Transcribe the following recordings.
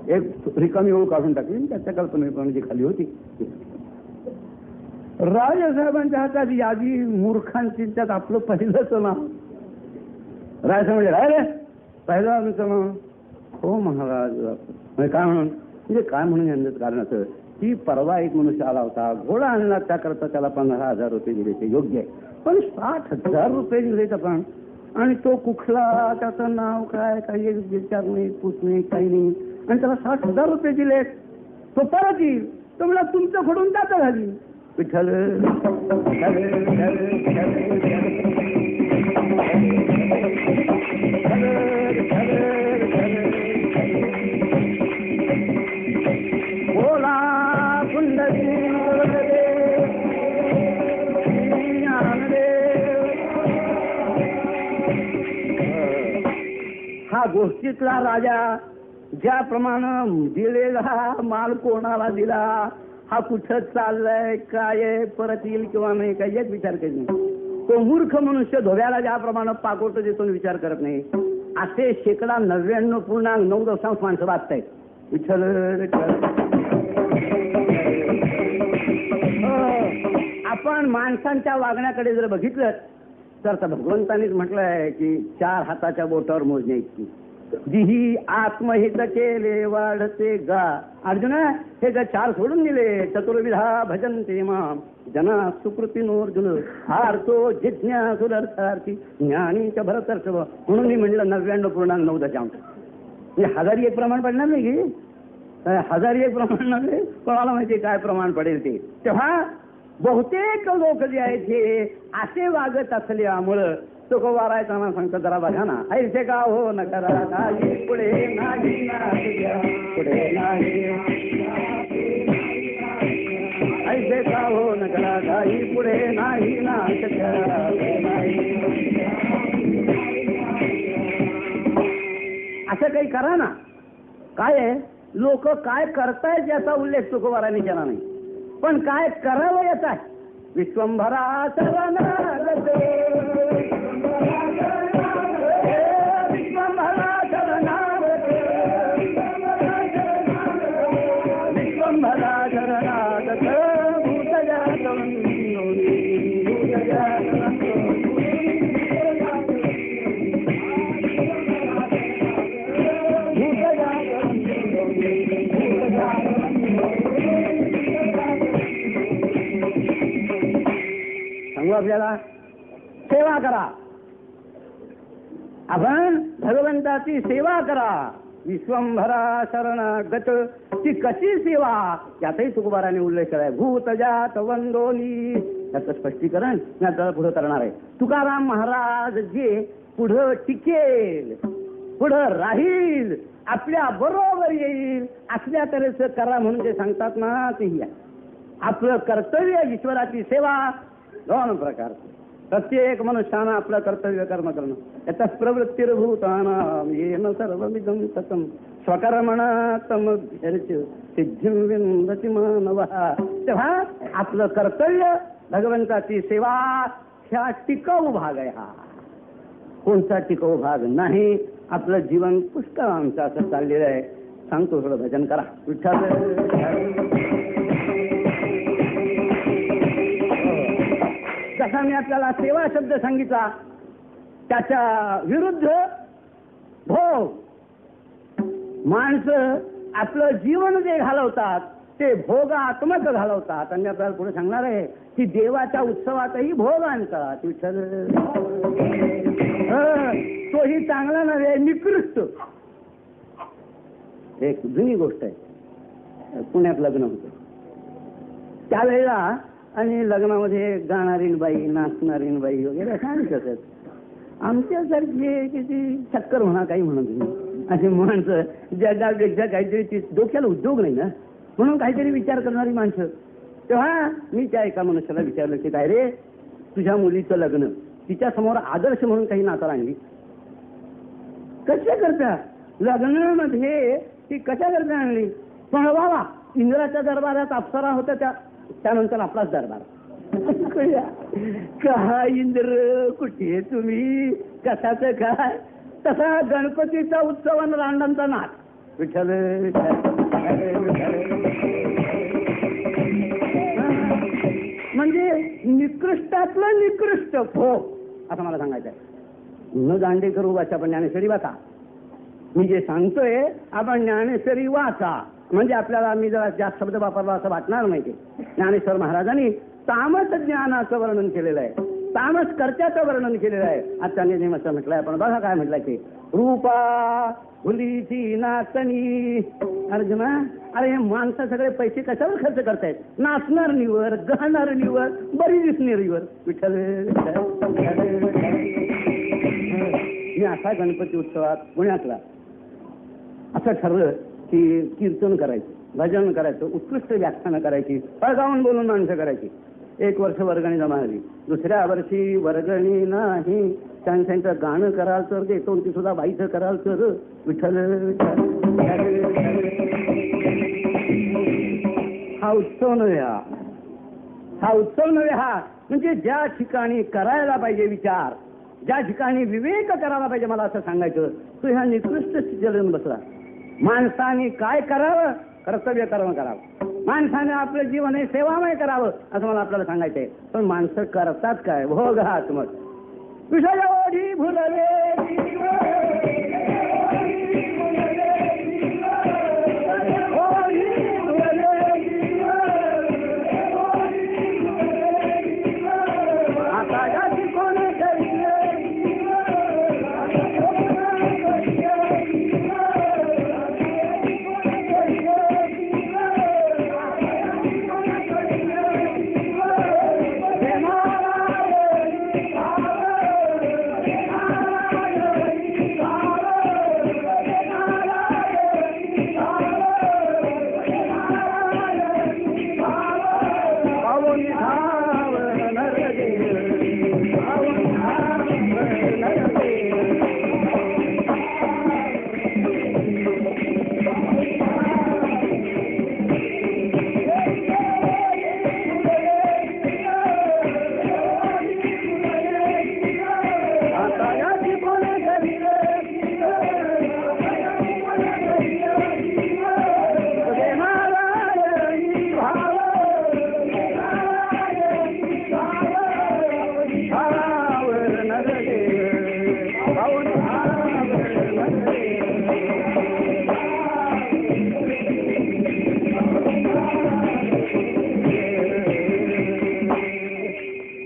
एक रिकामी ओळ काढून टाकली त्याच्या कल्पनेप्रमाणे खाली होती. राजसाहेबांच्या हातात यादी मूर्खांची, त्यात आपलं पहिलंच नाव. राजसाहेब म्हणजे राय रे पहिलं आमचं नाव. हो महाराज. म्हणजे काय म्हणून, म्हणजे काय म्हणून यांचं कारण असं की परवा एक मनुष्य आला होता, घोडा आणला, त्याकरता त्याला 15,000 रुपये दिले, ते योग्य आहे. पण 60,000 रुपये दिलेत आपण, आणि तो कुठला, त्याचं नाव काय, काही विचार नाही, पूछ नाही, काही नाही, आणि त्याला 60,000 रुपये दिलेत. तो परत येईल, तो म्हणा तुमचं फोडून त्याचं घाली. विठ्ठल हा गोष्टीतला राजा ज्याप्रमाणे दिलेला माल कोणाला दिला, हा कुठं चाललाय, काय परत येईल किंवा नाही, काही एक विचार करत नाही. तो मूर्ख मनुष्य धोब्याला ज्याप्रमाणे पाकोट देतो विचार करत नाही, असे 99.9% माणसं वाचतायत. विठ्ठल आपण माणसांच्या वागण्याकडे जर बघितलं तर भगवंतानीच म्हटलंय की 4 हाताच्या बोटावर मोजण्या इतकी. जिही आत्महित केले वाढते गा. अर्जुन हे 4 सोडून दिले. चतुर्विधा भजनते माम जना सुकृतीनोर्जुन हारतो जिज्ञासुरर्थार्थी ज्ञानीच्या भरतर्षभ. म्हणून मी म्हणलं 99.9%. म्हणजे 1001 प्रमाण पडणार नाही की 1001 प्रमाण नव्हे, कोणाला माहिती काय प्रमाण पडेल ते. तेव्हा बहुतेक लोक जे आहेत हे असे वागत असल्यामुळं तुकोबारायचा ना सांगतो, जरा बघा ना, ऐसे का हो न करा काही पुढे नाही पुढे नाही, ऐसे का हो न करा काही पुढे नाही ना असं काही करा ना. काय आहे, लोक काय करतायत याचा उल्लेख तुकोबाराने केला नाही, पण काय करावं याचा. विश्वंभरा शरणागते विश्वंभरा शरणागते विश्वंभरा शरणागत आपल्याला सेवा करा. आपण भगवंताची सेवा करा. विश्वंभरा शरणागत. ती कशी सेवा याचाही तुकोबाराने उल्लेख केलाय. भूत जात वंदोनी याचं स्पष्टीकरण मी आपल्याला पुढे करणार आहे. तुकाराम महाराज जे पुढं टिकेल, पुढं राहील, आपल्या बरोबर येईल असल्या तऱ्हेचं करा म्हणून जे सांगतात ना, तेही आहे. आपलं कर्तव्य ईश्वराची सेवा 2 प्रकारचे. प्रत्येक मनुष्यानं आपलं कर्तव्य कर्म करणं. याचा प्रवृत्तीभूतानां येन सर्वमिदं ततं स्वकर्मणातम सिद्धिं विन्दति मानवः. तेव्हा आपलं कर्तव्य भगवंताची सेवा ह्या टिकाऊ भाग आहे. हा कोणता टिकाऊ भाग नाही. आपलं जीवन पुष्कळांचं असं चाललेलं आहे. सांगतो थोडं भजन करा. विठ्ठल जसा मी आपल्याला सेवा शब्द सांगितला त्याच्या विरुद्ध भोग. माणसं आपलं जीवन जे घालवतात ते भोगात्मक घालवतात. आणि आपल्याला पुढे सांगणार आहे की देवाच्या उत्सवातही भोग आणतात. विठ्ठल तोही चांगला नव्हे, निकृष्ट. एक जुनी गोष्ट आहे. पुण्यात लग्न होतं त्यावेळेला, आणि लग्नामध्ये गाणारी बाई, नाचणारी बाई वगैरे असं आणत असत. आमच्यासारखी किती चक्कर म्हणा, काही म्हणत नाही, अशी माणसं जगापेक्षा काहीतरी डोक्याला उद्योग नाही ना, म्हणून काहीतरी विचार करणारी माणसं. तेव्हा मी त्या एका मनुष्याला विचारलं की काय रे, तुझ्या मुलीचं लग्न तिच्या समोर आदर्श म्हणून काही नातं आणली, कशा करता लग्नामध्ये ती कशा करता आणली? पण बाबा इंद्राच्या दरबारात अप्सरा होत्या, त्यानंतर आपलाच दरबार. काय इंद्र कुठे तुम्ही, कशाचं काय? तसा गणपतीचा उत्सव आणि रांडांचा नाच विठ्ठल म्हणजे निकृष्टातलं निकृष्ट भोग असं मला सांगायचं आहे. न दांडे करू वाचा पण ज्ञानेश्वरी वाचा. मी जे सांगतोय आपण ज्ञानेश्वरी वाचा म्हणजे आपल्याला मी जरा जास्त शब्द वापरला असं वाटणार नाही. ते ज्ञानेश्वर महाराजांनी तामस ज्ञानाचं वर्णन केलेलं आहे, तामस कर्त्याचं वर्णन केलेलं आहे. आता नेहमीचं म्हटलंय आपण बघा काय म्हटलंय ते रूपा फुलीची नाचणी. अर्जुना अरे हे माणसं सगळे पैसे कशावर खर्च करतायत? नाचणार निवर, गाणार निवर, बरी दिसणार निवर. विठ्ठल मी असा गणपती उत्सवात पुण्यातला असं ठरलं की कीर्तन करायचं, भजन करायचं, उत्कृष्ट व्याख्यानं करायची, पळगावून बोलून माणसं करायची. 1 वर्ष वर्गणी जमा झाली. दुसऱ्या वर्षी वर्गणी नाही, त्यांचं गाणं कराल तर देतो, ती सुद्धा बाईचं कराल तर. विठ्ठल हा उत्सव नव्हे, हा उत्सव नव्हे. हा म्हणजे ज्या ठिकाणी करायला पाहिजे विचार, ज्या ठिकाणी विवेक करायला पाहिजे, मला असं सांगायचं तू ह्या निकृष्ट स्थितीला बसला. माणसाने काय करावं? कर्तव्य कर्म करावं. माणसाने आपलं जीवन हे सेवामय करावं असं मला आपल्याला सांगायचंय. पण माणसं करतात काय? भोग हात मग विषय ओढी भुलले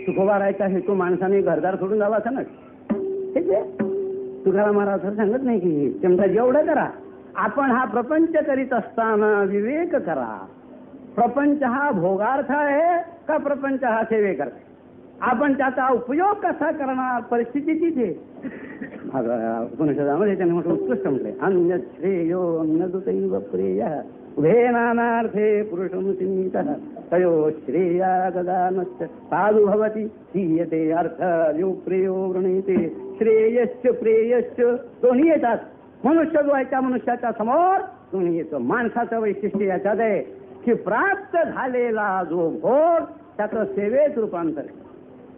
तुकोबारायचा हेतू माणसाने घरदार सोडून जावा असं ना. तुकाराम महाराज सांगत नाही की तुमचा जेवढं करा. आपण हा प्रपंच करीत असताना विवेक करा. प्रपंच हा भोगार्थ आहे का प्रपंच हा सेवेकर्ता? आपण त्याचा उपयोग कसा करणार? परिस्थिती तिथे उपनिषदामध्ये त्यांनी म्हटलं उत्कृष्ट म्हटलंय अन्य श्रेयो अन्नदुतैव प्रेय उभे नानार्थे पुरुषं सिंहितः तयो श्रेया गदानश्च साधु भवति सीयते अर्थ यो प्रेयो वृणीते. श्रेयश्च प्रेयश्च दोन्ही येतात. मनुष्य जो आहे त्या मनुष्याच्या समोर दोन्ही येतो. माणसाचं वैशिष्ट्य याच्यात आहे की प्राप्त झालेला जो भोग त्याचं सेवेत रूपांतर,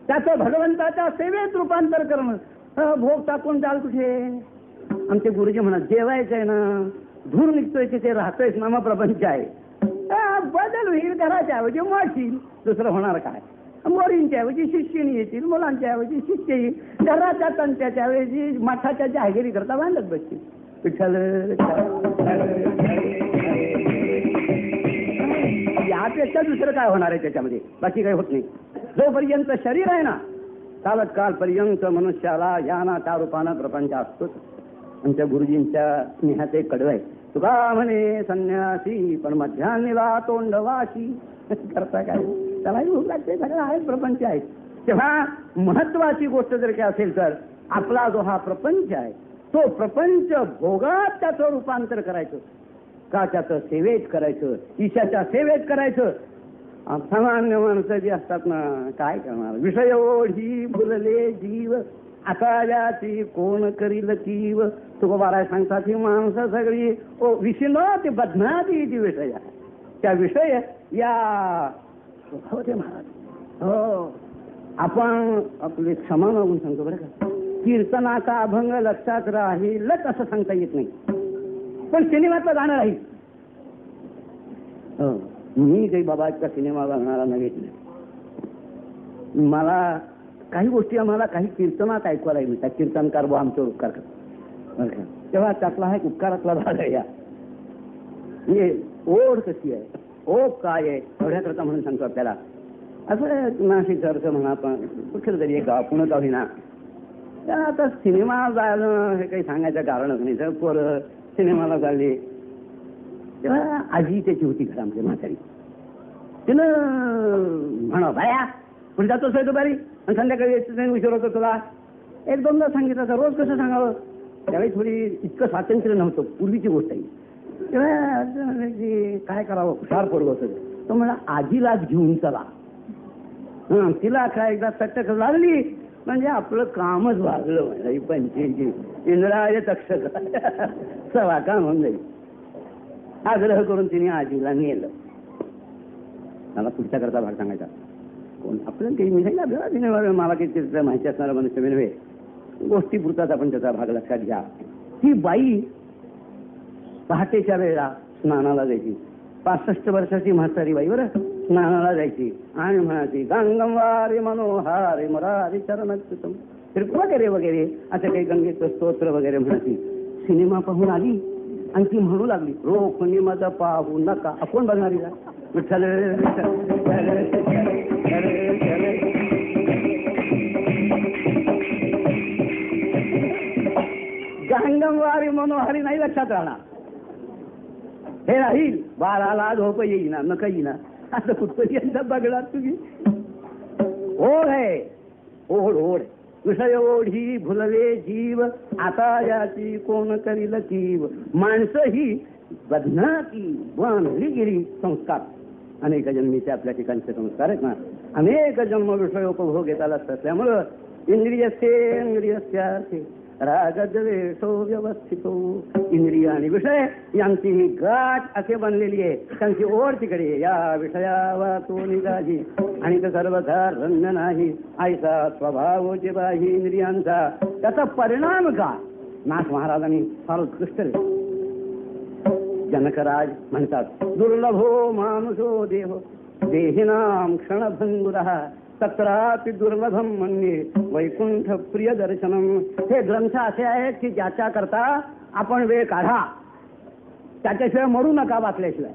त्याचं भगवंताच्या सेवेत रूपांतर करणं. भोग टाकून जाल कुठे? आमचे गुरुजी म्हणत जेवायचंय ना, धूर निघतोय की ते राहतोयच नामा प्रपंच आहे. बदल होईल, घराच्या ऐवजी मोठील, दुसरं होणार काय? मोरींच्या ऐवजी शिष्यणी येतील, मुलांच्या ऐवजी शिष्य येईल, घराच्या तंत्याच्या ऐवजी मठाच्या जहागिरी करता बांधत बसतील. विठ्ठल यापेक्षा दुसरं काय होणार आहे त्याच्यामध्ये? बाकी काही होत नाही. जोपर्यंत शरीर आहे ना चालत कालपर्यंत मनुष्याला या ना त्या रूपानं प्रपंच असतोच. आमच्या गुरुजींच्या स्नेहात एक कडवं आहे. तुका म्हणे संन्यासी पण मध्यान्नीला तोंडवाशी करता काय? त्यालाही भूक लागते. सगळं आहे, प्रपंच आहे. तेव्हा महत्वाची गोष्ट जर काय असेल तर आपला जो हा प्रपंच आहे तो प्रपंच भोगात त्याचं रूपांतर करायचं का त्याचं सेवेत करायचं, ईशाच्या सेवेत करायचं. सामान्य माणसं जी असतात ना काय करणार? विषय ओढी भुलले जीव आता याची कोण करील कीव. तुकोबाराय सांगतात ही माणसं सगळी विषय ते बदनाती ती विषय त्या विषय या होते महाराज. हो आपण आपली क्षमा मागून सांगतो बरं का. कीर्तनाचा अभंग लक्षात राहीलच असं सांगता येत नाही. पण सिनेमातलं गाणं राहील. मी काही बाबा इतका सिनेमा बघणारा नव्हे. मला काही गोष्टी आम्हाला काही कीर्तनात ऐकवायला मिळतात. कीर्तनकार व आमच्यावर उपकार करतात. तेव्हा त्यातला हा एक उपकारातला भाग आहे. या म्हणजे ओढ कशी आहे, ओढ काय आहे एवढ्याकरता म्हणून सांगतो आपल्याला. असं नाशिकचं म्हणा, पण कुठलं तरी एक गाव, पुणे गाव ना, आता सिनेमा जाणं हे काही सांगायचं कारणच नाही. तर पोरं सिनेमाला चालले तेव्हा आजी त्याची होती घरामध्ये म्हातारी. तिनं म्हणा बाया पुढे जातोच आहे दुपारी आणि संध्याकाळी उशीर होतो तुला. एक दोनदा सांगितलं तर रोज कसं सांगावं. त्यावेळी थोडी इतकं स्वातंत्र्य नव्हतं, पूर्वीची गोष्ट आहे. तेव्हा काय करावं, हुशार पोरगं होतं. तो म्हणा आजीलाच घेऊन चला. तिला काय एकदा चटक लागली म्हणजे आपलं कामच वागलं. पंचायती इंद्राय तक्षक सवा काम होऊन जाईल. आग्रह करून तिने आजीला नेलं. मला पुढच्या करता भाग सांगायचा. कोण आपलं काही मी सांगितलं मला काही तिथं माहिती असणारा मनुष्य नव्हे. गोष्टी पुरतात आपण त्याचा भाग लक्षात घ्या. ती बाई पहाटेच्या वेळेला स्नानाला जायची. 65 वर्षाची म्हातारी बाई बरं स्नानाला जायची आणि म्हणायची गंगमवारी मनोहारी मरारी चरणच्युतम वगैरे वगैरे असं काही गंगेचं स्तोत्र वगैरे म्हणायची. सिनेमा पाहून आली आणि ती म्हणू लागली रोखणी मज पाहू नका. कोण बघणारी का विठ्ठल गंगमवारी मनोहारी नाही लक्षात राहणार. हे राहील बाळाला झोप येईना नका येईना असं कुठपर्यंत बघणार तुम्ही. ओढ आहे, ओढ ओढ विषय ओढी भुलवे जीव आता याची कोण करील कीव. माणसं ही बदनाती बनली गेली संस्कार. अनेक जन्मीचे आपल्या ठिकाणचे संस्कार आहेत ना. अनेक जन्म विषय उपभोग येत आला असल्यामुळं इंद्रियस्यार्थे रागद्वेषो व्यवस्थितो. इंद्रिय आणि विषय यांची ही गाठ असे बनलेली आहे. त्यांची ओढ तिकडे या विषयावा तो निघाली आणि ते सर्वथा रम्य नाही ऐसा स्वभाव जे बाही इंद्रियांचा. त्याचा परिणाम का नाथ महाराजांनी फार उत्कृष्ट जनकराज म्हणतात दुर्लभो मानुषो देह देहिनाम क्षणभंगुरः तत्रापि दुर्लभम म्हणणे वैकुंठ प्रिय दर्शनम. हे ग्रंथ असे आहेत की ज्याच्या करता आपण वेळ काढा, त्याच्याशिवाय मरू नका वाचल्याशिवाय.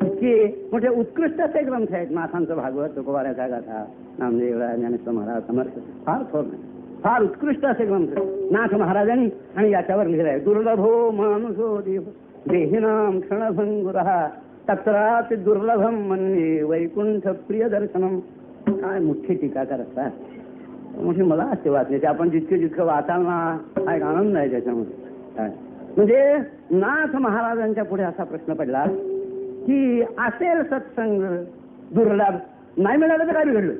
इतके मोठे उत्कृष्ट असे ग्रंथ आहेत. नाथांचं भागवत, तुकोबाराचा गाथा, नामदेव ज्ञानेश्वर महाराज समर्थ फार थोर नाही, फार उत्कृष्ट असे ग्रंथ नाथ महाराजांनी आणि याच्यावर लिहिलं आहे. दुर्लभो मानुषो देव देहिनाम क्षणभंगुरः तत्रापि दुर्लभम म्हणणे वैकुंठ प्रिय दर्शनम. काय मोठी टीकाकार असतात, मोठी मला असते वाचण्याची. आपण जितकं वाचाल ना काय आनंद आहे त्याच्यामध्ये. काय म्हणजे नाथ महाराजांच्या पुढे असा प्रश्न पडला की असेल सत्संग दुर्लभ, नाही मिळालं तर काय बिघडलं,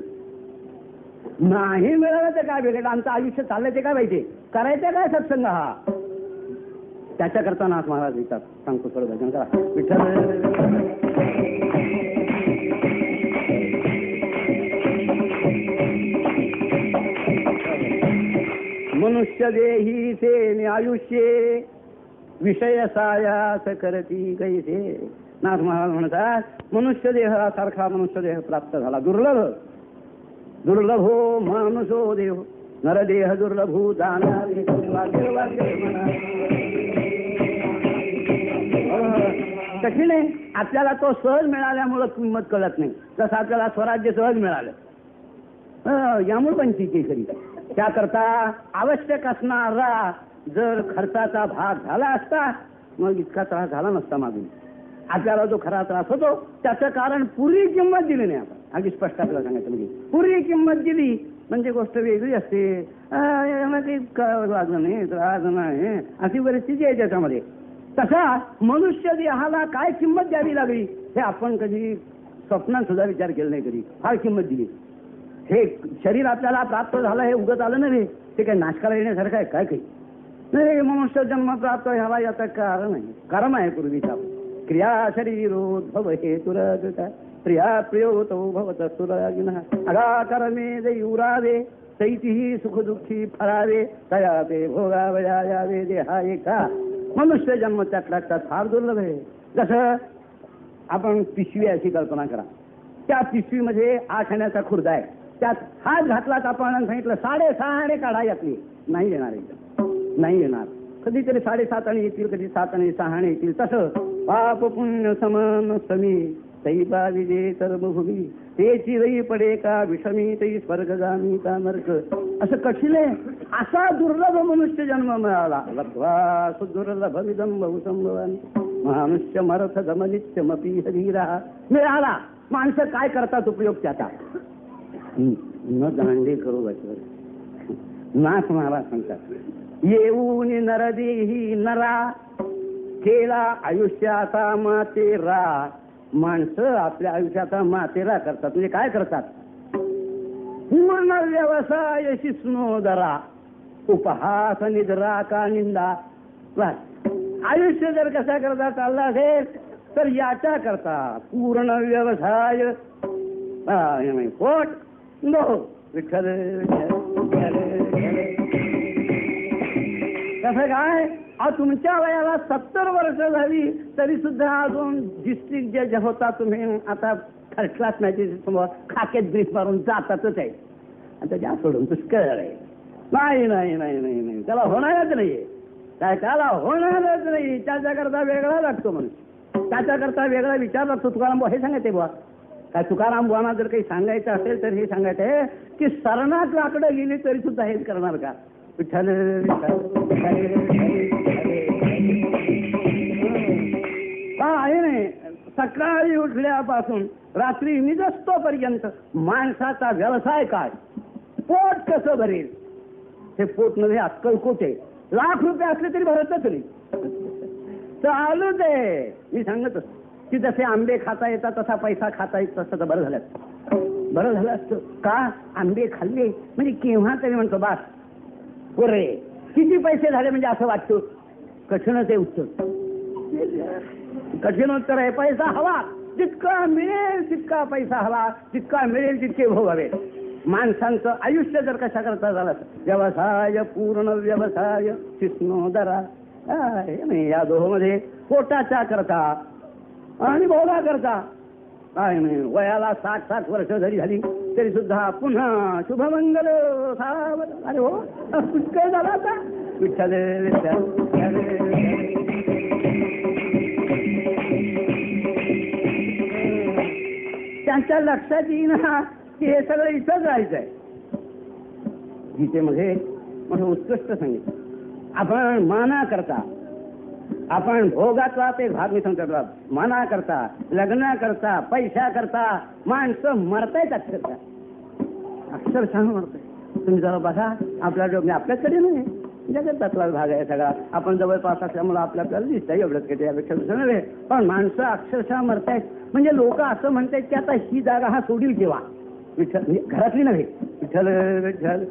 नाही मिळालं तर काय बिघडलं, आमचं आयुष्य चाललंय ते काय पाहिजे, करायचं काय सत्संग हा. त्याच्याकरता नाथ महाराज लिहितात. सांगतो थोडं भजन करा. विठ्ठल मनुष्य देही से आयुष्ये विषय सायास करती कैसे. नाथ महाराज म्हणतात मनुष्य देहासारखा मनुष्य देह प्राप्त झाला दुर्लभ. दुर्लभो मानुषो देह नरदेह दुर्लभू जाणारे कठीण आहे. आपल्याला तो सहज मिळाल्यामुळं किंमत कळत नाही. जसं आपल्याला स्वराज्य सहज मिळालं यामुळे पंचीची खरी. त्याकरता आवश्यक असणारा जर खर्चाचा भाग झाला असता मग इतका त्रास झाला नसता. मागून आपल्याला जो खरा त्रास होतो त्याचं कारण पूर्वी किंमत दिली नाही. आपण अगदी स्पष्ट आपल्याला सांगायचं म्हणजे पूर्वी किंमत दिली म्हणजे गोष्ट वेगळी असते. काही लागलं नाही, त्रास नाही, अशी परिस्थिती आहे त्याच्यामध्ये. तसा मनुष्य देहाला काय किंमत द्यावी लागली हे आपण कधी स्वप्नात सुद्धा विचार केला नाही. कधी फार किंमत दिली. हे शरीर आपल्याला प्राप्त झालं हे उगत आलं नाही, ते काही नाश करायला येण्यासारखं आहे काय काही नाही. मनुष्य जन्म प्राप्त झाला याचं कारण आहे, कर्म आहे पूर्वीचा. क्रिया शरीरोद्भव हे तुरगता प्रिया प्रियोतो भवत सुरागिन अगा कर्मे जे उरावे तैतीही सुख दुःखी फरावे तया ते भोगावया यावे देहा एका मनुष्य जन्म त्यात फार दुर्लभ आहे. जसं आपण पिशवी अशी कल्पना करा, त्या पिशवीमध्ये 8 आण्याचा खुर्दा आहे, त्यात हात घातलाच आपण सांगितलं 6.5 आणे काढा यातली, नाही येणार, एकदम नाही येणार. कधीतरी 7.5 आणे येतील, कधी 7 आणि 6 आणे येतील. तसं पाप पुण्य समान समी तैबा विजय कर्मभूमी तेची रई पडे का विषमी तै स्वर्गगामी का नरक. असं कठीण आहे. असा दुर्लभ मनुष्य जन्म मिळाला. लब्ध्वा सुदुर्लभ विदम बहुसंभवानी मनुष्य मरथ गमनित्यमपी हरीरा. मिळाला. माणसं काय करतात उपयोग त्याचा? न दांडे करू बसवर नाथ महाराज सांगतात, येऊन नरदेही नरा केला आयुष्याचा मातेरा. माणसं आपल्या आयुष्याचा मातेरा करतात. म्हणजे काय करतात? पूर्ण व्यवसाय शिस्नोदरा उपहास निद्रा का निंदा. आयुष्य जर कसा करता चालला असेल तर याच्या करता पूर्ण व्यवसाय पोट नो विठ्ठल कसं काय? तुमच्या वयाला 70 वर्ष झाली तरी सुद्धा अजून डिस्ट्रिक्ट जज होता तुम्ही. आता थर्ड क्लास मॅचेस खाकेत ब्रीफ मारून जातातच आहे. आता ज्या सोडून पुष्कळ आहे. नाही नाही नाही नाही नाही त्याला होणारच नाहीये. काय त्याला होणारच नाही. त्याच्याकरता वेगळा लागतो मनुष्य. त्याच्याकरता वेगळा विचार लागतो. तुकाराम बुवा हे सांगायचे बुवा काय? तुकाराम बुवांना जर काही सांगायचं असेल तर हे सांगायचं आहे की सरणात लाकडं गेली तरी सुद्धा हेच करणार का? विठ्ठल आहे नाही. सकाळी उठल्यापासून रात्री निजस्तोपर्यंत माणसाचा व्यवसाय काय? पोट कसं भरेल हे पोट मध्ये अक्कल कोठे? लाख रुपये असले तरी भरतच नाही. चालूच आहे. मी सांगत असतो की जसे आंबे खाता येतात तसा पैसा खाता येत तसं तर बरं झालं असतं का? आंबे खाल्ले म्हणजे केव्हा तरी म्हणतो बास पुरे. किती पैसे झाले म्हणजे असं वाटतं? कठीणच आहे उत्तर. कठीण उत्तर आहे. पैसा हवा जितका मिळेल तितका पैसा हवा, जितका मिळेल तितके भोग हवे. माणसांचं आयुष्य जर कशा करता झालं व्यवसाय पूर्ण व्यवसाय शिस्नोदरा. या दोहोमध्ये पोटाच्या करता आणि भोगा करता काय नाही. वयाला 60 वर्ष जरी झाली तरी सुद्धा पुन्हा शुभमंगल सावध. अरे हो पुष्कळ झाला आता. विठ्ठल त्यांच्या लक्षात येईना की हे सगळं इथंच राहायचंय. गीतेमध्ये मोठं उत्कृष्ट सांगितलं. आपण माना करता, आपण भोगाचा ते भाग मी सांगतो, मना करता, लग्न करता, पैसा करता माणसं मरतायत. अक्षरशः मरताय. तुम्ही जरा बघा आपल्या आपल्याकडे नाही जगतातला भाग आहे सगळा. आपण जवळपास असल्यामुळे आपल्याला दिसतंय एवढंच की त्यापेक्षा दुसरं नव्हे. पण माणसं अक्षरशः मरतायत. म्हणजे लोक असं म्हणतायत की आता ही जागा हा सोडील केव्हा? विठ्ठल घरातली नव्हे. विठ्ठल विठ्ठल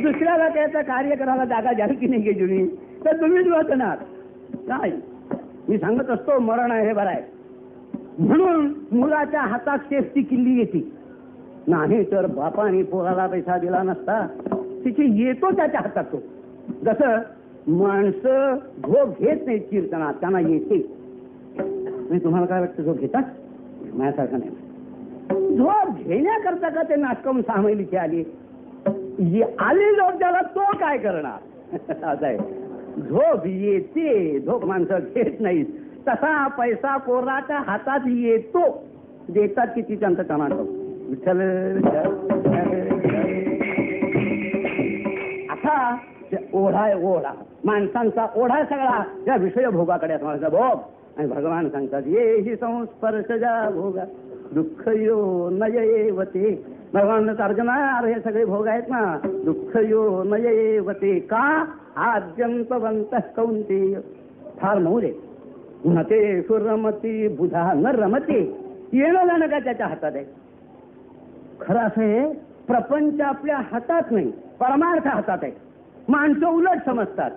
दुसऱ्याला त्याचं कार्य करायला जागा द्याल की नाही गेली तर तुम्हीच वाचणार नाही. मी सांगत असतो मरण आहे हे बरं आहे म्हणून मुलाच्या हातात सेफची किल्ली येते. नाही तर बापाने पोराला पैसा दिला नसता तिची येतो त्याच्या हातात तो. जसं माणसं झोप घेत नाही कीर्तनात त्यांना येते. तुम्हाला काय वाटतं झोप घेतात? माझ्यासारखं नाही. झोप घेण्याकरता का ते नाटकवून 6 महिलीची आली आली झोप त्याला तो काय करणार? असं आहे. झोप येते, झोप माणसं घेत नाहीत. तसा पैसा पोराच्या हातात येतो. देतात किती त्यांचं टमाटो. विठ्ठल असा ओढा आहे. ओढा माणसांचा ओढा सगळा या विषय भोगाकडे माझा भोग. आणि भगवान सांगतात ये ही संस्पर्शजा भोगा दुःख यो नयेवते. भगवान अर्जुना हे सगळे भोग आहेत ना. दुःख यो नयेवते का आद्यंतवंत कौंतेय. फार मौर आहे. न ते सुरमती बुधा न रमते. येणं जाणं का त्याच्या हातात आहे. खरं असं आहे प्रपंच आपल्या हातात नाही परमार्थ हातात आहे. माणसं उलट समजतात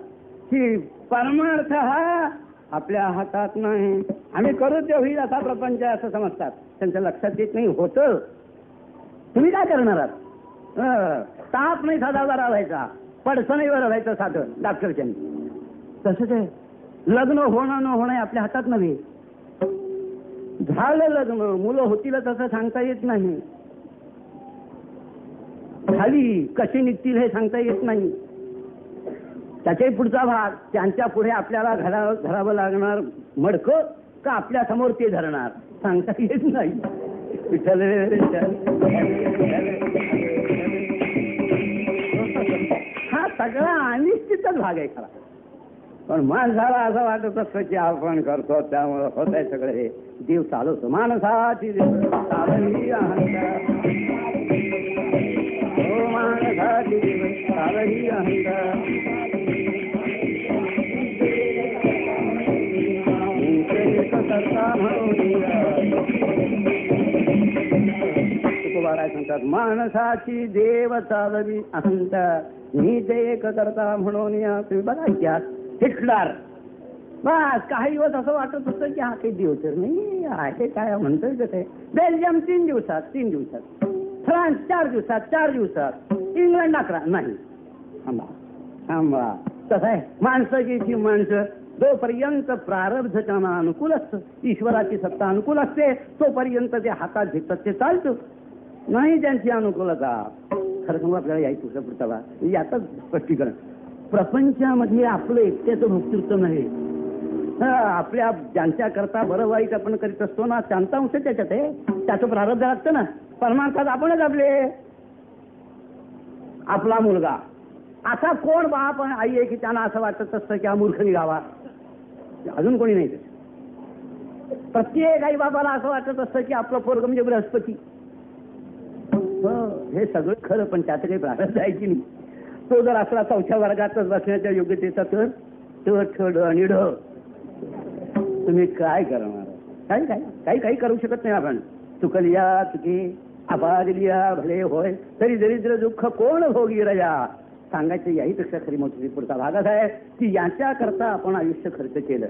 की परमार्थ हा आपल्या हातात नाही. आम्ही करू ते होईल असा प्रपंच असं समजतात. त्यांच्या लक्षात येत नाही होतं तुम्ही काय करणार आहात. ताप नाही साधा जरा व्हायचा पडसणीवर राहायचं साधं डॉक्टरच्या. तसंच आहे, लग्न होणं न होणं आपल्या हातात नव्हे. झालं लग्न, मुलं होतील तसं सांगता येत नाही. झाली कशी निघतील हे सांगता येत नाही. त्याच्याही पुढचा भाग, त्यांच्या पुढे आपल्याला घरावं लागणार मडकं का आपल्या समोर ते धरणार सांगता येत नाही. हा सगळा अनिश्चितच भाग आहे खरा. पण माणसाला असं वाटत असतं की आपण करतो त्यामुळे होत आहे सगळं हे. देव चालवतो. माणसाची चालही अहंकार, हो माणसाची चालही अहंकार, तुकोबाराय सांगतात माणसाची देव चालवी अहंकार, मी ते एक करता म्हणून. तुम्ही बघा इतिहास, हिटलर बस काही दिवस असं वाटत होतं की हा काही देव तर नाही आहे, काय म्हणतोय का ते. बेल्जियम 3 दिवसात, फ्रान्स 4 दिवसात, इंग्लंड 11 नाही. थांबा कसं आहे माणसाची माणसं जोपर्यंत प्रारब्ध त्यांना अनुकूल असतं, ईश्वराची सत्ता अनुकूल असते, तोपर्यंत ते हातात घेतात ते चालतं. नाही त्यांची अनुकूलता. खरं सांगू आपल्याला यायचं पुढचा यातच स्पष्टीकरण. प्रपंचामध्ये आपलं एकट्याचं भोक्तृत्व नाही. आपल्या ज्यांच्या करता बरं वाईट आपण करीत असतो ना, त्यांचा अंश त्याच्यात आहे. त्याचं प्रारब्ध लागतं ना. परमार्थात आपणच आपला मुलगा असा कोण बाप आणि आई आहे की त्यांना असं वाटत असतं की हा मूर्ख निघावा. अजून कोणी नाही. प्रत्येक आई बाबाला असं वाटत असतं की आपलं पोरग म्हणजे बृहस्पती. हे सगळं खरं, पण त्याचं काही प्रारब्ध आहे की नाही. तो जर असला 4थ्या वर्गातच बसण्याच्या योग्यतेचा तर ठड आणि ढ तुम्ही काय करणार. काही करू शकत नाही आपण. चुकलिया चुकी अबादलिया भले होय तरी दरिद्र दुःख कोण भोगी रया सांगायचं. याहीपेक्षा खरी मोठी पुढचा भागच आहे की याच्या करता आपण आयुष्य खर्च केलं.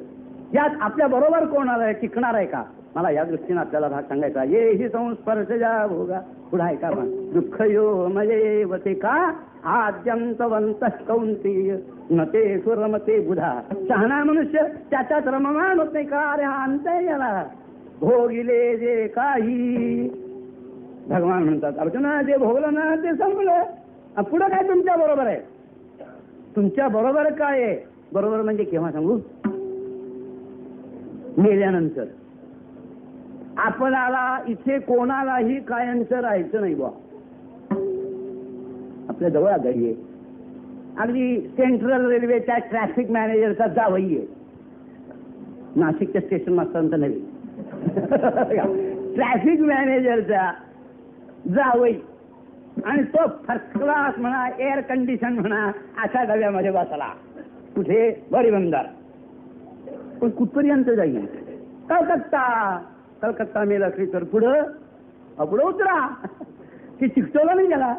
यात आपल्या बरोबर कोण आलाय, टिकणार आहे का. मला या दृष्टीने आपल्याला भाग सांगायचा. ये ही संस्पर्श जा भोगा. पुढे आहे का पण दुःख यो मये वते का आद्यंतवंत कौंतेय न ते सुरमते बुधा. शहाणा मनुष्य त्याच्यात रममान होत नाही का. अरे हा अंत याला भोगिले जे काही. भगवान म्हणतात अर्जुना जे भोगलं ना ते संपलं. पुढं काय तुमच्या बरोबर आहे. तुमच्या बरोबर काय आहे. बरोबर म्हणजे केव्हा सांगू, मेल्यानंतर. आपल्याला इथे कोणालाही कायमचं राहायचं नाही बा. आपल्या जवळ गाडी आहे, अगदी सेंट्रल रेल्वेच्या ट्रॅफिक मॅनेजरचा जावई आहे. नाशिकच्या स्टेशन मास्टरांचा नव्हे, ट्रॅफिक मॅनेजरचा जावई. आणि तो फर्स्ट क्लास म्हणा, एअर कंडिशन म्हणा, अशा डब्यामध्ये बसला. कुठे बडी बंदर. पण कुठपर्यंत जाईल. कलकत्ता मेल असली तर पुढं उतरा. की चिकटवला नाही गेला,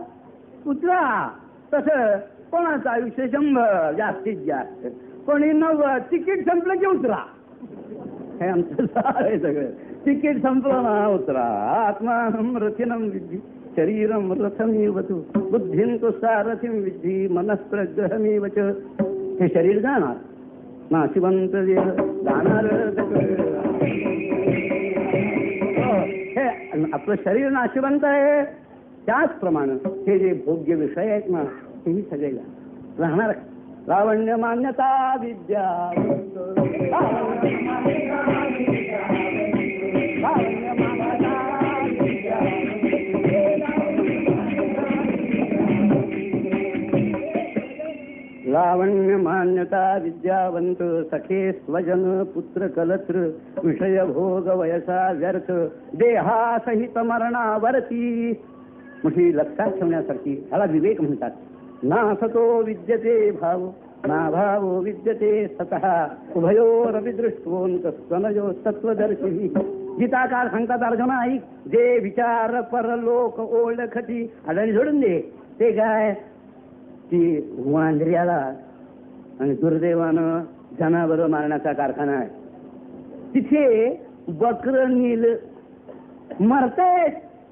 उतरा. तसं कोणाचं आयुष्य 100 जास्तीत जास्त, कोणी 90. तिकीट संपलं की उतरा. हे आमचं आहे सगळं. तिकीट संपलं ना उतरा. आत्मानं रथिनं विद्धी शरीरं रथमेव तु बुद्धिं तु सारथिं विद्धी मनःप्रग्रहमेव च. हे शरीर जाणार, नाशिवंत जाणार. हे आपलं शरीर नाशिवंत आहे. त्याचप्रमाणे हे जे भोग्य विषय आहेत ना, तेही सगळे राहणार. लावण्य मान्यता विद्या लावण्य मान्यता विद्यावंत सखे स्वजन पुत्र कलत्र विषय भोग वयसा व्यर्थ देहा सहित मरणावरती. मुठी लक्षात ठेवण्यासारखी ह्याला विवेक म्हणतात. ना सतो विद्यते भाव ना भावो विद्यते सतः उभयोरपि दृष्टोऽन्तस्तनयो तत्वदर्शी. गीताकार सांगतात अर्जुना ऐक, जे विचार परलोक ओळखती. आणि जोडून दे ते काय ती वांद्र्याला आणि दुर्दैवानं जनावरं मारण्याचा कारखाना आहे. तिथे बकर नील मरतय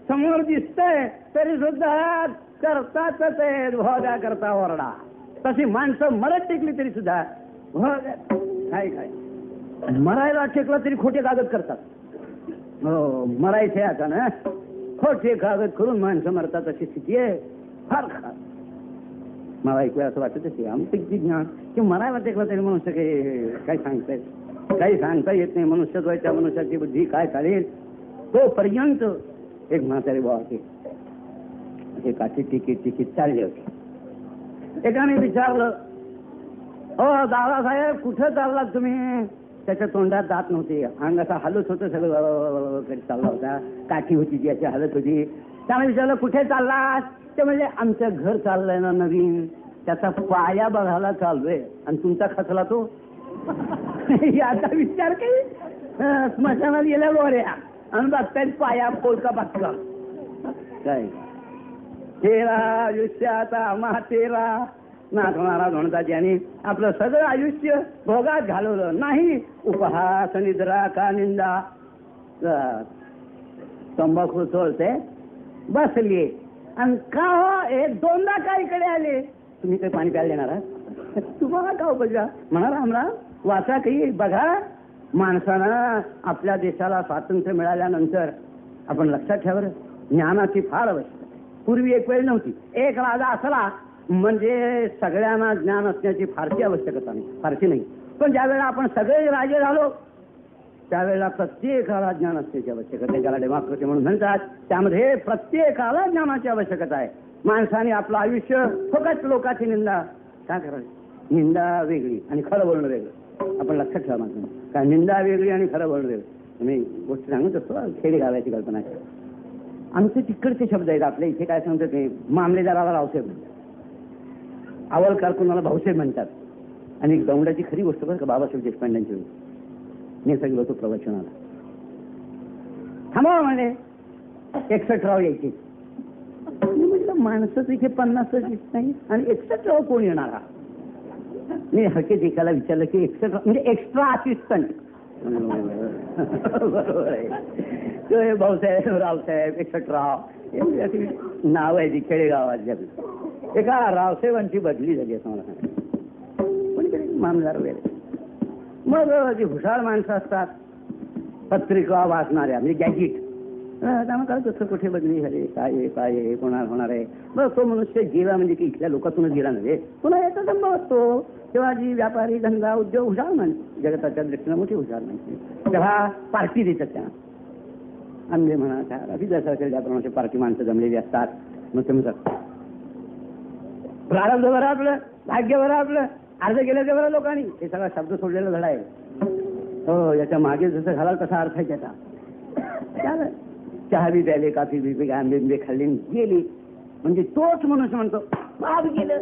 समोर दिसतंय तरी सुद्धा करतातच भोगा करता ओरडा. तशी माणसं मरत टेकली तरी सुद्धा काय काय मरायला टेकला तरी खोटे कागद करतात. हो, मरायचे आता ना, खोटे कागद करून माणसं मरतात अशी स्थिती आहे. फार खा मला ऐकूया असं वाटत असे आमचं ज्ञान की मरायला टेकला तरी मनुष्य काही सांगताय, काही सांगता येत नाही. मनुष्यत्वाच्या मनुष्याची बुद्धी काय चालेल तोपर्यंत एक म्हातारे भाव होते, काठी टिकीत चालले होते. एकाने विचारलं, हो दादासाहेब कुठं चाललात तुम्ही? त्याच्या तोंडात दात नव्हते, अंग असा हलत होतं, सगळं चालला होता, काठी होती ती अशी हलत होती. त्यामुळे विचारलं कुठे चाललात? ते म्हणजे आमचं घर चाललंय ना नवीन, त्याचा पाया बघायला चाललोय. आणि तुमचा खचला तो आता विचार काही स्मशानात गेल्या लोऱ्या आणि बघतायत पाया पोलका बाटका काय. तेरा आयुष्याचा महातेरा नाथ महाराज म्हणतात, ज्याने आपलं सगळं आयुष्य भोगात घालवलं नाही. उपहास निद्रा का निंदा, तंबाखू चोळते बसली आणि का हो एक दोनदा काय इकडे आले, तुम्ही काही पाणी प्यायला देणार आहात? तुम्हाला का बघा म्हणा रामराम वाचा काही बघा. माणसानं आपल्या देशाला स्वातंत्र्य मिळाल्यानंतर आपण लक्षात ठेवा ज्ञानाची फार आवश्यकता. पूर्वी एक वेळ नव्हती, एक राजा असला म्हणजे सगळ्यांना ज्ञान असण्याची फारशी आवश्यकता नाही, फारशी नाही. पण ज्यावेळेला आपण सगळे राजे झालो त्यावेळेला प्रत्येकाला ज्ञान असण्याची आवश्यकता आहे. ज्याला डेमोक्रेसी म्हणून म्हणतात, त्यामध्ये प्रत्येकाला ज्ञानाची आवश्यकता आहे. माणसाने आपलं आयुष्य फक्त लोकांची निंदा का करावी? निंदा वेगळी आणि खरं बोलणं वेगळं. आपण लक्षात ठेवा माणसाने, काय निंदा वेगळी आणि खरं बोलणं वेगळं. मी गोष्ट सांगत असतो, खेडेगावाची कल्पना आहे. आमचे तिकडचे शब्द आहेत. आपल्या इथे काय सांगतात ते मामलेदाराला रावसाहेब म्हणतात, आवलकार कुणाला भाऊसाहेब म्हणतात. आणि दौंडाची खरी गोष्ट बरं का, बाबासाहेब देशपांड्यांची मी सगळं होतो प्रवचनाला. थांबा म्हणे 61 राव यायची. म्हटलं माणसंच इथे 50 नाही आणि 61 राव कोण येणार? मी हके देखायला विचारलं की 61 म्हणजे एक्स्ट्रा असिस्टंट. बरोबर आहे, भाऊसाहेब रावसाहेब 61 राव नाव आहे ती खेडेगावात. एका रावसाहेबांची बदली झाली असं मला सांगितलं, कोणीतरी मामदार वगैरे. मग जी हुशार माणसं असतात पत्रिका वाचणाऱ्या म्हणजे गॅजेट, त्यामुळे काय कसं कुठे बदली झाली, काय आहे कोणाला होणार आहे. बरं तो मनुष्य गेला म्हणजे की इथल्या लोकातूनच गेला नव्हे, पुन्हा याचा संभव असतो. तेव्हा जी व्यापारी धंदा उद्योग हुशार माणसं जगताच्या दृष्टीनं मोठी हुशार माणसं तेव्हा पार्टी देतात. त्या अंधे म्हणा काय अभिजासारख्या ज्याप्रमाणे पार्टी माणसं जमलेली असतात. मग ते म्हणतात प्रारब्ध बरं आपलं, भाग्य बरं आपलं, अर्ज केलं ते बरं लोकांनी. हे सगळा शब्द सोडलेला धडा आहे. हो, याच्या मागे जसं घालाल तसा अर्थ आहे त्याचा. त्याला चहा बी प्याले, काफी बी आंबे बिंबे खाल्ले गेली म्हणजे तोच मनुष्य म्हणतो भाग गेलं.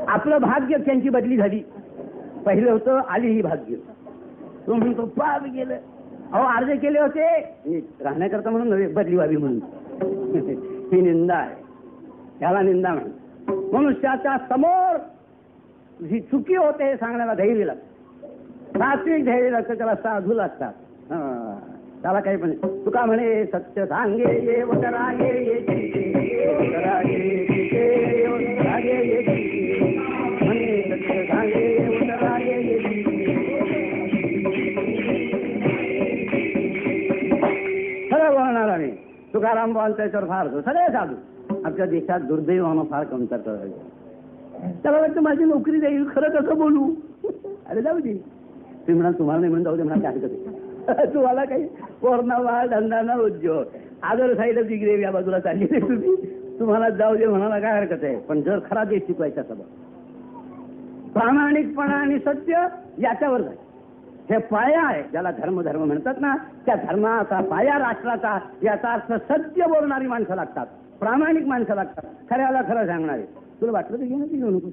आपलं भाग्य त्यांची बदली झाली. पहिलं होतं आली ही भाग्य, तो म्हणतो पाप गेलं. अहो अर्ज केले होते राहण्याकरता म्हणून नव्हे, बदली व्हावी म्हणून. ही निंदा आहे, त्याला निंदा म्हणून. मनुष्याच्या समोर जी चुकी होते हे सांगण्याला धैर्य लागतं, सात्विक धैर्य लागतं, त्याला साधू लागतात. त्याला काही पण तुका म्हणे सत्य सांगे ये वटरागे ये म्हणे सत्य सांगे ये वटरागे ये. खरं बोलणार नाही. तुकाराम बुवांचा त्याच्यावर फार सगळे साधू आपल्या देशात दुर्दैवानं फार कमतरता झाली. त्याला वाटतं माझी नोकरी जाईल, खरं कसं बोलू? अरे जाऊ दे, तुम्ही म्हणा तुम्हाला नाही म्हणून जाऊ दे म्हणा, काय हरकत आहे. तुम्हाला काही कोरोना वाढ धंदा ना उद्योग आदर साईड डिग्री या बाजूला चालली नाही, तुम्हाला जाऊ दे म्हणाला काय हरकत आहे. पण जर खरा देश शिकवायचा सगळं प्रामाणिकपणा आणि सत्य याच्यावर जाईल. हे पाया आहे, ज्याला धर्म धर्म म्हणतात ना, त्या धर्माचा पाया राष्ट्राचा. याचा अर्थ सत्य बोलणारी माणसं लागतात, प्रामाणिक माणसं लागतात, खऱ्याला खरं सांगणारे. तुला वाटलं तर घेणं ती घेऊ नको,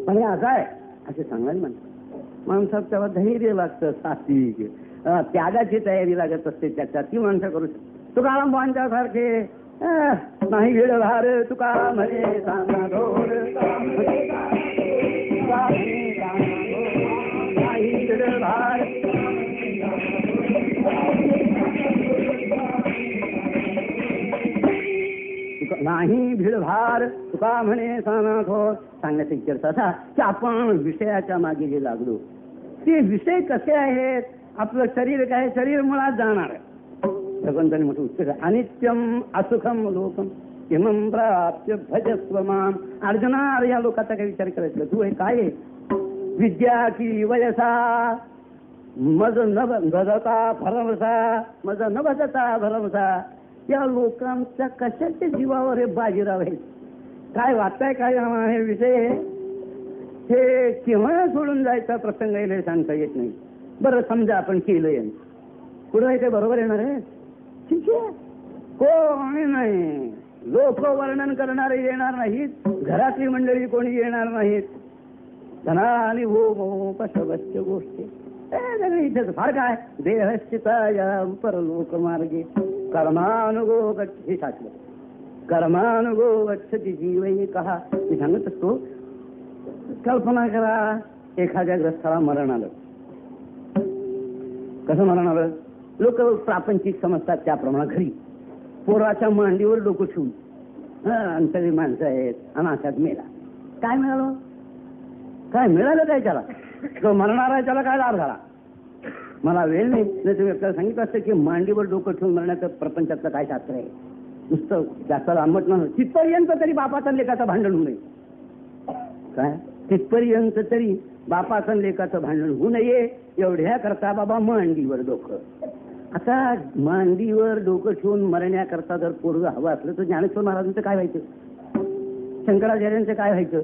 पण हे असं आहे असे सांगणारी माणसं. माणसात तेव्हा धैर्य लागतं, सात्विक त्यागाची तयारी लागत असते त्याच्यात, ती माणसं करू शकतो. तुकाराम बुवांच्या सारखे नाही वेळ भार तुका म्हणे सांगा धोर, नाही वेळ भार नाही भीडभार तुका म्हणे सानाथ हो. सांगण्याचा इच्छा असा की आपण विषयाच्या मागे जे लागलो ते विषय कसे आहेत. आपलं शरीर काय, शरीर मुळात जाणार. भगवंतांनी म्हटलं उत्तर अनित्यम असुखम लोकम इमं प्राप्य भजस्व माम. अर्जुना, अरे या लोकांचा काही विचार करायचा तू हे काय आहे. विद्या की वयसा मज न भजता भरवसा, मज न भजता भरवसा. या लोकांच्या कशाच्या जीवावर हे बाजीराव आहे. काय वाचताय काय हे विषय. हे केव्हा सोडून जायचा प्रसंग येईल हे सांगता येत नाही. बरं समजा आपण केलंय, पुढे ते बरोबर येणार आहे. ठीक आहे, कोणी नाही. लोक वर्णन करणारे येणार नाहीत, घरातली मंडळी कोणी येणार नाहीत. धना आणि हो पशवश्च गोष्टी इथेच फार काय. देहश्चिताया परलोक मार्गे कर्मानुगो गच्छति. शाश्वत कर्मानुगो गच्छति जीवही कहा. मी सांगत असतो, कल्पना करा एखाद्या ग्रस्ताला मरण आलं. कसं मरण आलं. लोक प्रापंचिक समजतात त्याप्रमाणे घरी पोराच्या मांडीवर डोकं ठेवून अंतरी माणसं आहेत आणि अशात मेला. काय मिळालं, काय मिळालं काय त्याला. जो मरणार आहे त्याला काय लाभ झाला. मला वेळ नाही. तुम्ही आपल्याला सांगितलं असतं की मांडीवर डोकं ठेवून मरण्याचं प्रपंचातलं काय शास्त्र आहे. नुसतं जास्त लांबट न तिथपर्यंत तरी बापाचं लेखाचं भांडण होऊ नये. काय तिथपर्यंत तरी बापाचं लेखाचं भांडण होऊ नये एवढ्या करता बाबा मांडीवर डोकं. आता मांडीवर डोकं ठेवून मरण्याकरता जर पोरग हवं असलं तर ज्ञानेश्वर महाराजांचं काय व्हायचं, शंकराचार्यांचं काय व्हायचं,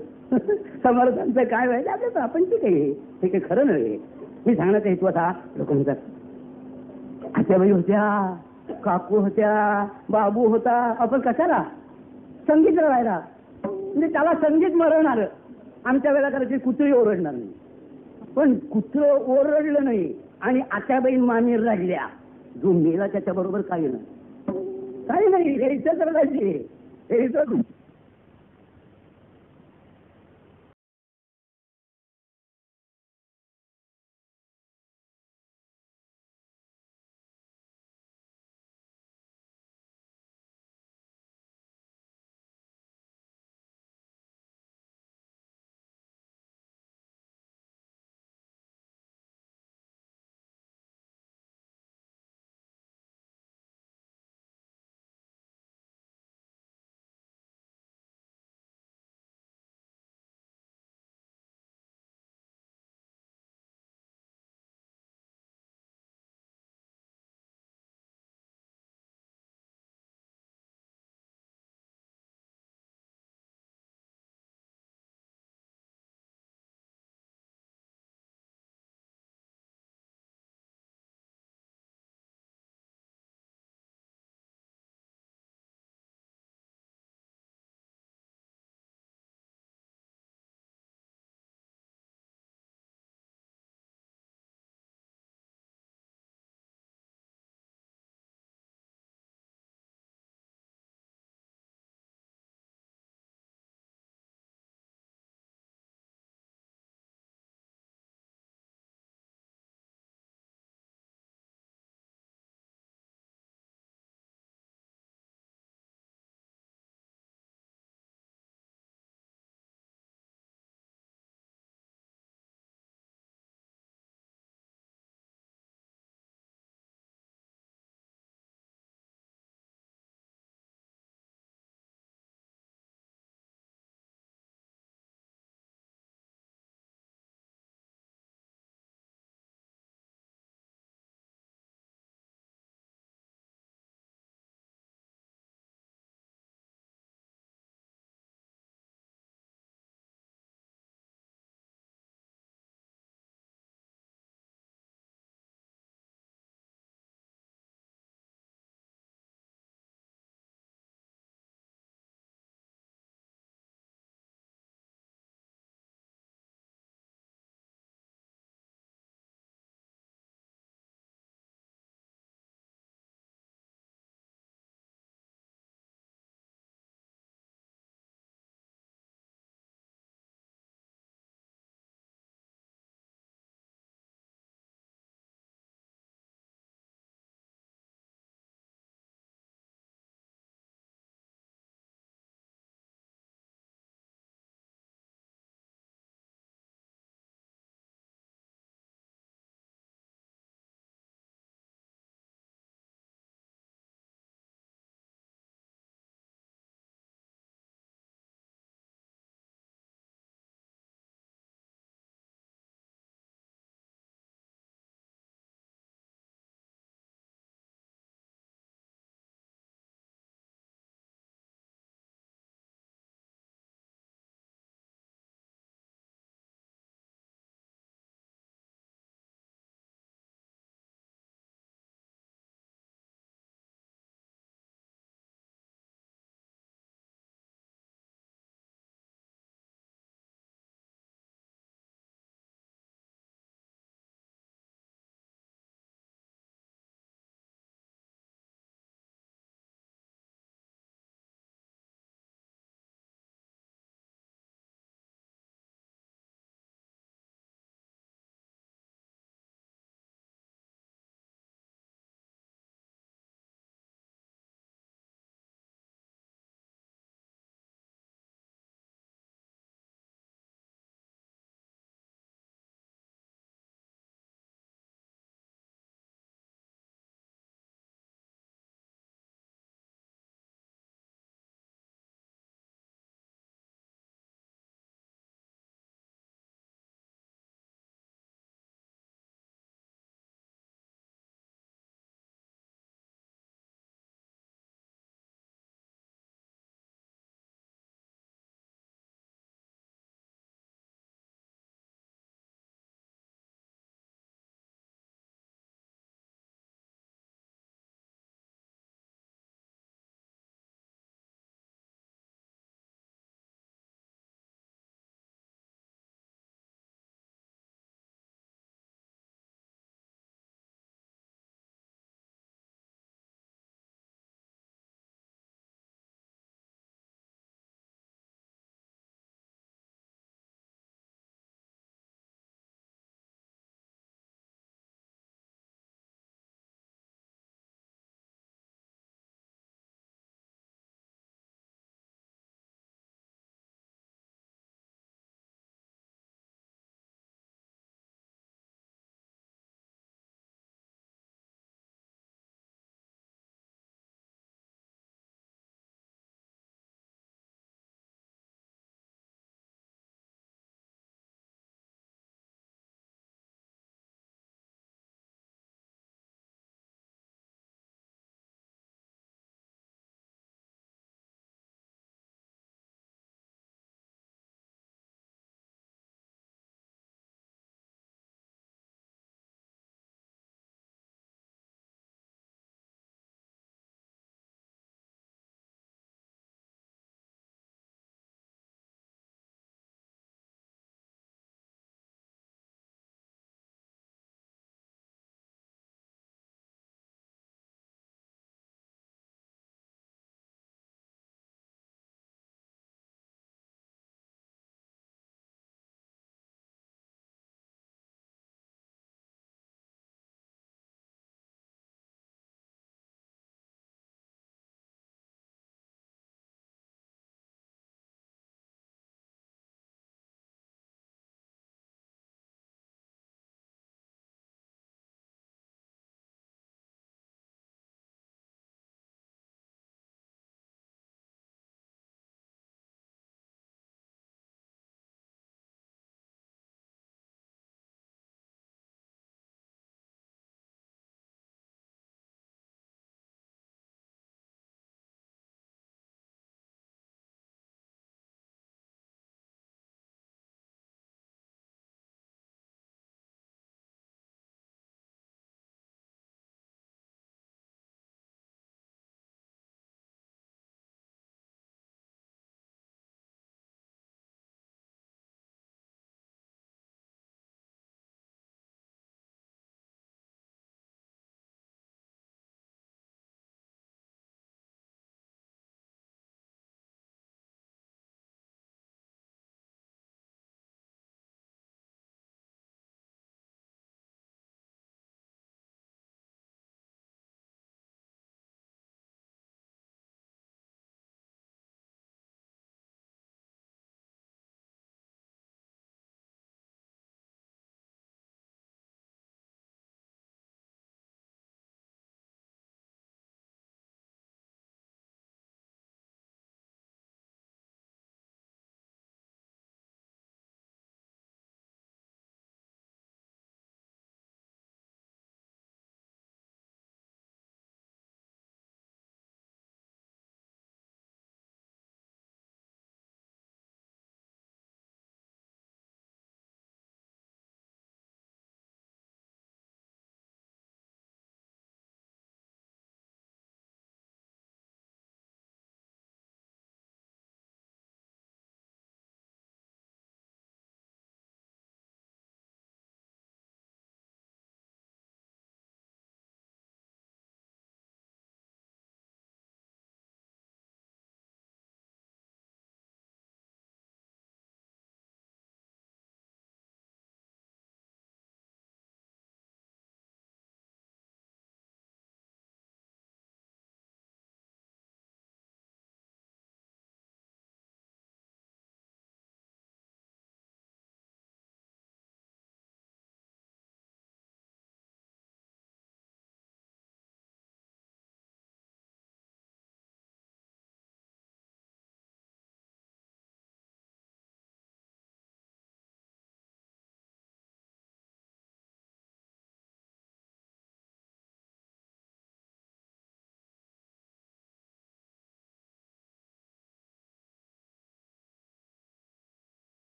समर्थांचं काय व्हायचं. आपलं आपण ठीक आहे, हे काही खरं नव्हे. मी सांगण्याचा हेतू असा, लोक म्हणतात आत्याबाई होत्या, काकू होत्या, बाबू होता, आपण कशाला संगीत राहायला. म्हणजे त्याला संगीत मरण आलं. आमच्या वेळेला करायची कुत्री ओरडणार नाही, पण कुत्र ओरडलं नाही आणि आत्याबाई मामीर राहिल्या. जो मेला त्याच्या बरोबर काही नाही, काही नाही. हे इथंच रडायची, हे इथं